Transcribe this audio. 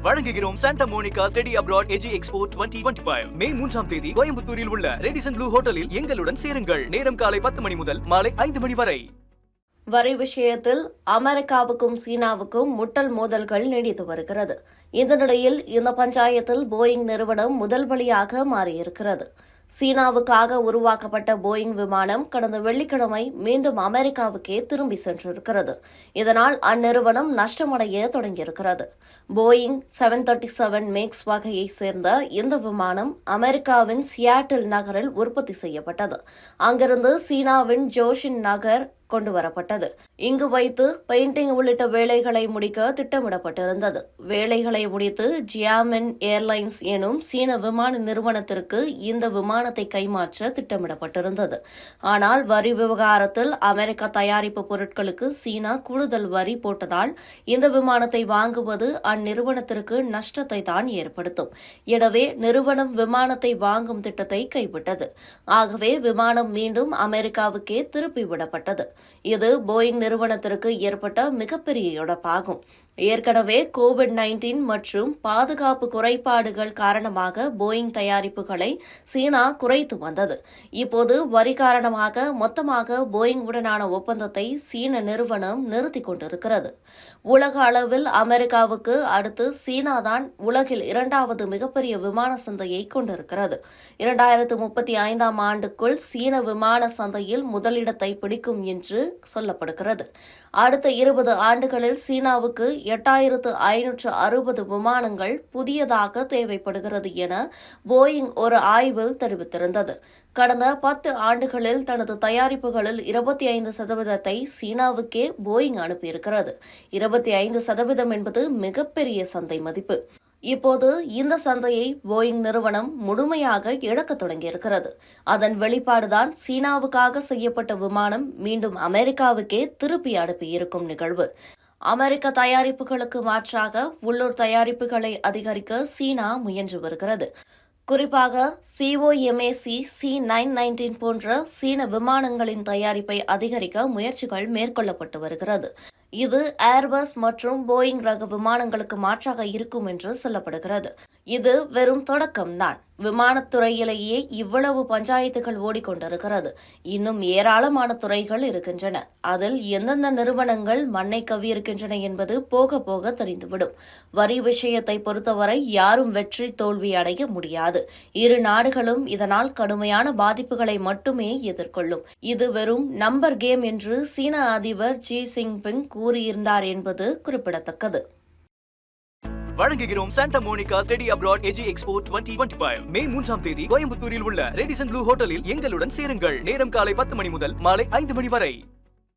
வழங்குகிறோம் Santa Monica study abroad எஜி expo 2025 May 3ஆம் தேதி கோயம்புத்தூரில் உள்ள ரெடிசன் ப்ளூ ஹோட்டலில் எங்களுடன் சேருங்கள். நேரம் காலை 10 மணி முதல் மாலை 5 மணி வரை. வரி விஷயத்தில் அமெரிக்காவுக்கும் சீனாவுக்கும் முட்டல் மோதல்கள் நீடித்து வருகிறது. இந்த நிலையில் இந்த பஞ்சாயத்தில் போயிங் நிறுவனம் முதல் பலியாக மாறியிருக்கிறது. சீனாவுக்காக உருவாக்கப்பட்ட போயிங் விமானம் கடந்த வெள்ளிக்கிழமை மீண்டும் அமெரிக்காவுக்கே திரும்பி சென்றிருக்கிறது. இதனால் அந்நிறுவனம் நஷ்டமடைய தொடங்கியிருக்கிறது. போயிங் 737 மேக்ஸ் வகையைச் சேர்ந்த இந்த விமானம் அமெரிக்காவின் சியாட்டில் நகரில் உற்பத்தி செய்யப்பட்டது. அங்கிருந்து சீனாவின் ஜோஷின் நகர் கொண்டுவரப்பட்டது. இங்கு வைத்து பெயிண்டிங் உள்ளிட்ட வேலைகளை முடிக்க திட்டமிடப்பட்டிருந்தது. வேலைகளை முடித்து ஜியாமின் ஏர்லைன்ஸ் எனும் சீன விமான நிறுவனத்திற்கு இந்த விமானத்தை கைமாற்ற திட்டமிடப்பட்டிருந்தது. ஆனால் வரி விவகாரத்தில் அமெரிக்க தயாரிப்பு பொருட்களுக்கு சீனா கூடுதல் வரி போட்டதால் இந்த விமானத்தை வாங்குவது அந்நிறுவனத்திற்கு நஷ்டத்தை தான் ஏற்படுத்தும். எனவே நிறுவனம் விமானத்தை வாங்கும் திட்டத்தை கைவிட்டது. ஆகவே விமானம் மீண்டும் அமெரிக்காவுக்கே திருப்பிவிடப்பட்டது. இது போயிங் நிறுவனத்திற்கு ஏற்பட்ட மிகப்பெரிய இழப்பாகும். ஏற்கனவே கோவிட்-19 மற்றும் பாதுகாப்பு குறைபாடுகள் காரணமாக போயிங் தயாரிப்புகளை சீனா குறைத்து வந்தது. இப்போது வரி காரணமாக மொத்தமாக போயிங்குடனான ஒப்பந்தத்தை சீன நிறுவனம் நிறுத்திக் கொண்டிருக்கிறது. உலக அளவில் அமெரிக்காவுக்கு அடுத்து சீனாதான் உலகில் இரண்டாவது மிகப்பெரிய விமான சந்தையை கொண்டிருக்கிறது. 2035ஆம் ஆண்டுக்குள் சீன விமான சந்தையில் முதலிடத்தை பிடிக்கும் என்று சொல்லப்படுகிறது. அடுத்த 20 ஆண்டுகளில் சீனாவுக்கு 8560 விமானங்கள் புதியதாக தேவைப்படுகிறது என போயிங் ஒரு ஆய்வில் தெரிவித்திருந்தது. கடந்த 10 ஆண்டுகளில் தனது தயாரிப்புகளில் 25% சீனாவுக்கே போயிங் அனுப்பியிருக்கிறது. 25% என்பது மிகப்பெரிய சந்தை மதிப்பு. இப்போது இந்த சந்தையை போயிங் நிறுவனம் முழுமையாக இழக்கத் தொடங்கியிருக்கிறது. அதன் வெளிப்பாடுதான் சீனாவுக்காக செய்யப்பட்ட விமானம் மீண்டும் அமெரிக்காவுக்கே திருப்பி அனுப்பியிருக்கும் நிகழ்வு. அமெரிக்க தயாரிப்புகளுக்கு மாற்றாக உள்ளூர் தயாரிப்புகளை அதிகரிக்க சீனா முயன்று வருகிறது. குறிப்பாக COMAC C919 போன்ற சீன விமானங்களின் தயாரிப்பை அதிகரிக்க முயற்சிகள் மேற்கொள்ளப்பட்டு வருகிறது. இது ஏர்பஸ் மற்றும் போயிங் ரக விமானங்களுக்கு மாற்றாக இருக்கும் என்று சொல்லப்படுகிறது. இது வெறும் தொடக்கம்தான். விமானத்துறையிலேயே இவ்வளவு பஞ்சாயத்துகள் ஓடிக்கொண்டிருக்கிறது. இன்னும் ஏராளமான துறைகள் இருக்கின்றன. அதில் எந்தெந்த நிறுவனங்கள் மண்ணை கவ்வியிருக்கின்றன என்பது போக போக தெரிந்துவிடும். வரி விஷயத்தை பொறுத்தவரை யாரும் வெற்றி தோல்வி அடைய முடியாது. இரு நாடுகளும் இதனால் கடுமையான பாதிப்புகளை மட்டுமே எதிர்கொள்ளும். இது வெறும் நம்பர் கேம் என்று சீன அதிபர் ஜி ஜின்பிங் கூறியிருந்தார் என்பது குறிப்பிடத்தக்கது. வழங்குகிறோம் சாண்டா மோனிகா ஸ்டடி அப்ராட் எஜி எக்ஸ்போ 2025 மே 3ஆம் தேதி கோயம்புத்தூரில் உள்ள ரெடிசன் ப்ளூ ஹோட்டலில் எங்களுடன் சேருங்கள். நேரம் காலை 10 மணி முதல் மாலை 5 மணி வரை.